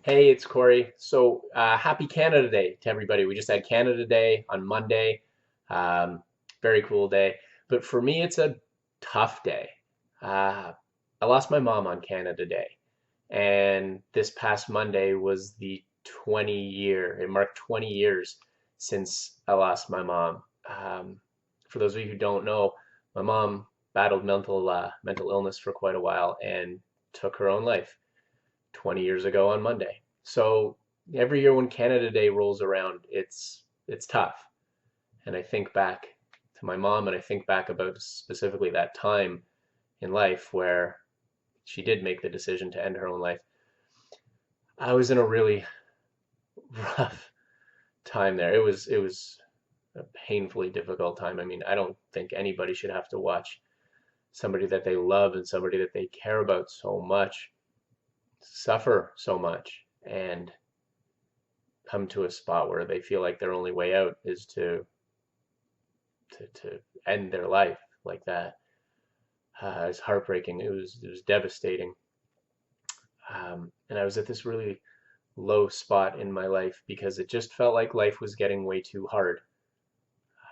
Hey, it's Corey. Happy Canada Day to everybody. We just had Canada Day on Monday. Um, Very cool day. But for me, it's a tough day. Uh, I lost my mom on Canada Day. And this past Monday was the it marked 20 years since I lost my mom. For those of you who don't know, my mom battled mental illness for quite a while and took her own life 20 years ago on Monday. So every year when Canada Day rolls around, it's tough. And I think back to my mom and I think back about specifically that time in life where she did make the decision to end her own life. I was in a really rough time there. It was a painfully difficult time. I mean, I don't think anybody should have to watch somebody that they love and somebody that they care about so much suffer so much and come to a spot where they feel like their only way out is to end their life like that. It's heartbreaking. It was devastating. And I was at this really low spot in my life because it just felt like life was getting way too hard.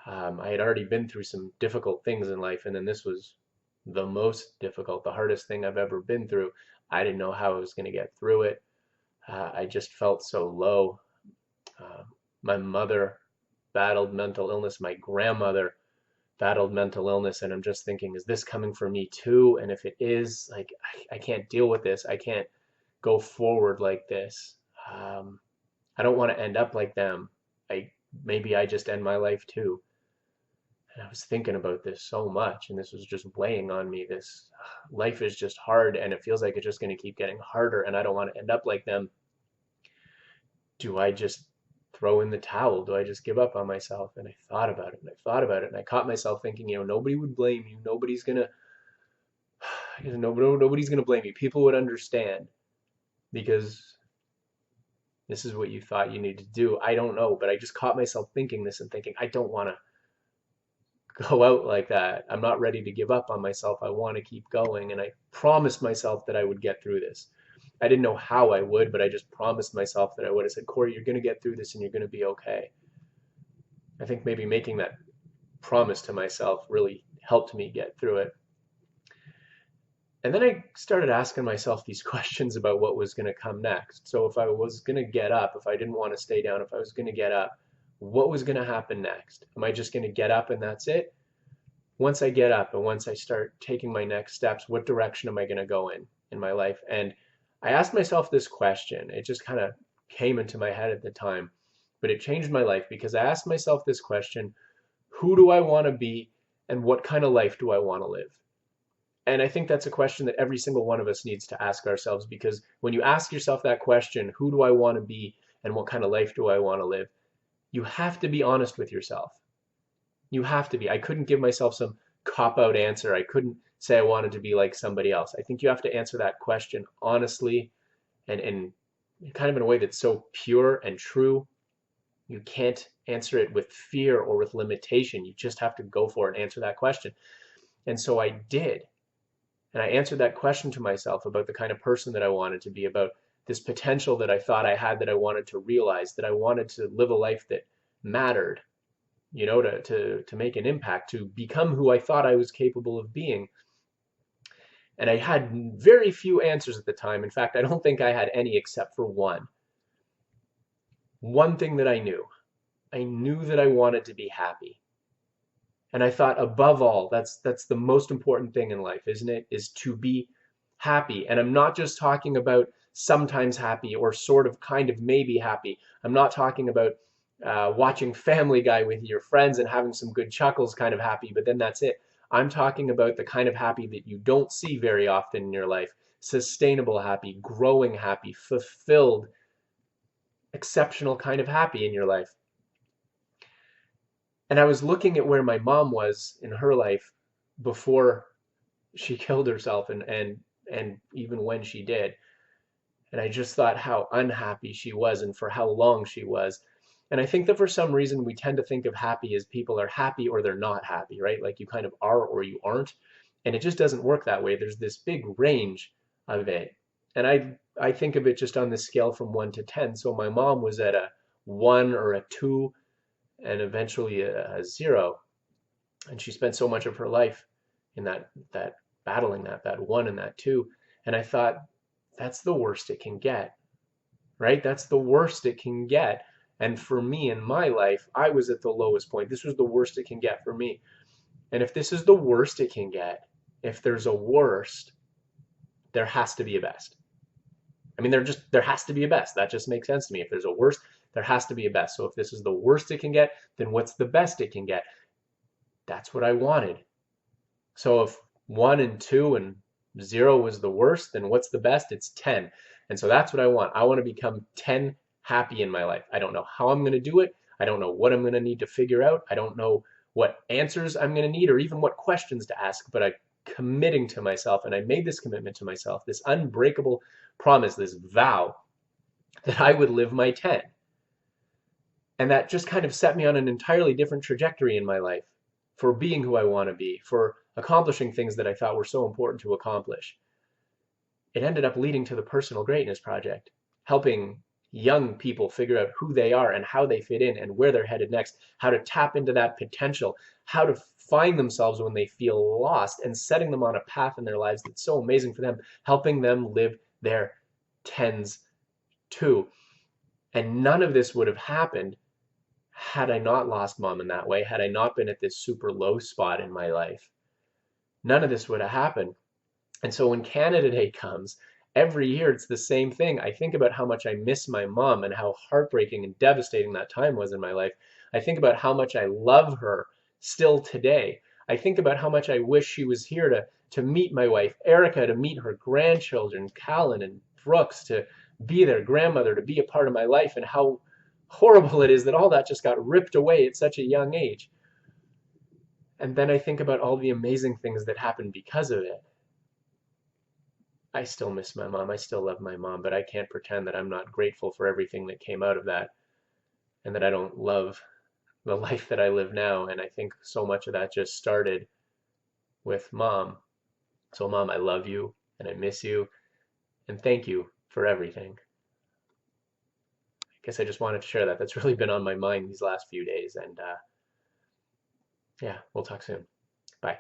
I had already been through some difficult things in life, and then this was the most difficult, the hardest thing I've ever been through. I didn't know how I was going to get through it. I just felt so low. Uh, my mother battled mental illness. My grandmother battled mental illness. And I'm just thinking, is this coming for me too? And if it is, like, I can't deal with this. I can't go forward like this. I don't want to end up like them. Maybe I just end my life too. And I was thinking about this so much, and this was just weighing on me. This life is just hard, and it feels like it's just going to keep getting harder, and I don't want to end up like them. Do I just throw in the towel? Do I just give up on myself? And I thought about it and I thought about it and I caught myself thinking, nobody would blame you. Nobody's gonna blame you. People would understand because this is what you thought you needed to do. I don't know, but I just caught myself thinking this and thinking, I don't want to go out like that. I'm not ready to give up on myself. I want to keep going. And I promised myself that I would get through this. I didn't know how I would, but I just promised myself that I would. I said, Corey, you're going to get through this and you're going to be okay. I think maybe making that promise to myself really helped me get through it. And then I started asking myself these questions about what was going to come next. So if I was going to get up, if I didn't want to stay down, if I was going to get up, what was going to happen next? Am I just going to get up and that's it? Once I get up and once I start taking my next steps, what direction am I going to go in my life? And I asked myself this question. It just kind of came into my head at the time, but it changed my life because I asked myself this question: who do I want to be and what kind of life do I want to live? And I think that's a question that every single one of us needs to ask ourselves, because when you ask yourself that question, who do I want to be and what kind of life do I want to live, you have to be honest with yourself. You have to be. I couldn't give myself some cop out answer. I couldn't say I wanted to be like somebody else. I think you have to answer that question honestly and kind of in a way that's so pure and true. You can't answer it with fear or with limitation. You just have to go for it and answer that question. And so I did. And I answered that question to myself about the kind of person that I wanted to be, about this potential that I thought I had, that I wanted to realize, that I wanted to live a life that mattered, to make an impact, to become who I thought I was capable of being. And I had very few answers at the time. In fact, I don't think I had any except for one. One thing that I knew that I wanted to be happy. And I thought, above all, that's the most important thing in life, isn't it? Is to be happy. And I'm not just talking about sometimes happy or sort of kind of maybe happy. I'm not talking about watching Family Guy with your friends and having some good chuckles kind of happy, but then that's it. I'm talking about the kind of happy that you don't see very often in your life. Sustainable happy, growing happy, fulfilled, exceptional kind of happy in your life. And I was looking at where my mom was in her life before she killed herself, and even when she did. And I just thought how unhappy she was and for how long she was. And I think that for some reason we tend to think of happy as people are happy or they're not happy, right? Like you kind of are or you aren't. And it just doesn't work that way. There's this big range of it. And I think of it just on the scale from 1 to 10. So my mom was at a 1 or a 2 and eventually a 0. And she spent so much of her life in that battling that 1 and that 2. And I thought, that's the worst it can get, right? That's the worst it can get. And for me in my life, I was at the lowest point. This was the worst it can get for me. And if this is the worst it can get, if there's a worst, there has to be a best. I mean, there has to be a best. That just makes sense to me. If there's a worst, there has to be a best. So if this is the worst it can get, then what's the best it can get? That's what I wanted. So if 1 and 2 and 0 was the worst, then what's the best? It's 10. And so that's what I want. I want to become 10 happy in my life. I don't know how I'm going to do it. I don't know what I'm going to need to figure out. I don't know what answers I'm going to need or even what questions to ask, but I'm committing to myself, and I made this commitment to myself, this unbreakable promise, this vow that I would live my 10. And that just kind of set me on an entirely different trajectory in my life for being who I want to be, for accomplishing things that I thought were so important to accomplish. It ended up leading to the Personal Greatness Project, helping young people figure out who they are and how they fit in and where they're headed next, how to tap into that potential, how to find themselves when they feel lost, and setting them on a path in their lives that's so amazing for them, helping them live their tens too. And none of this would have happened had I not lost mom in that way, had I not been at this super low spot in my life. None of this would have happened. And so when Canada Day comes, every year it's the same thing. I think about how much I miss my mom and how heartbreaking and devastating that time was in my life. I think about how much I love her still today. I think about how much I wish she was here to meet my wife, Erica, to meet her grandchildren, Callan and Brooks, to be their grandmother, to be a part of my life, and how horrible it is that all that just got ripped away at such a young age. And then I think about all the amazing things that happened because of it. I still miss my mom. I still love my mom, but I can't pretend that I'm not grateful for everything that came out of that and that I don't love the life that I live now. And I think so much of that just started with mom. So, mom, I love you and I miss you and thank you for everything. I guess I just wanted to share that. That's really been on my mind these last few days. And yeah, we'll talk soon. Bye.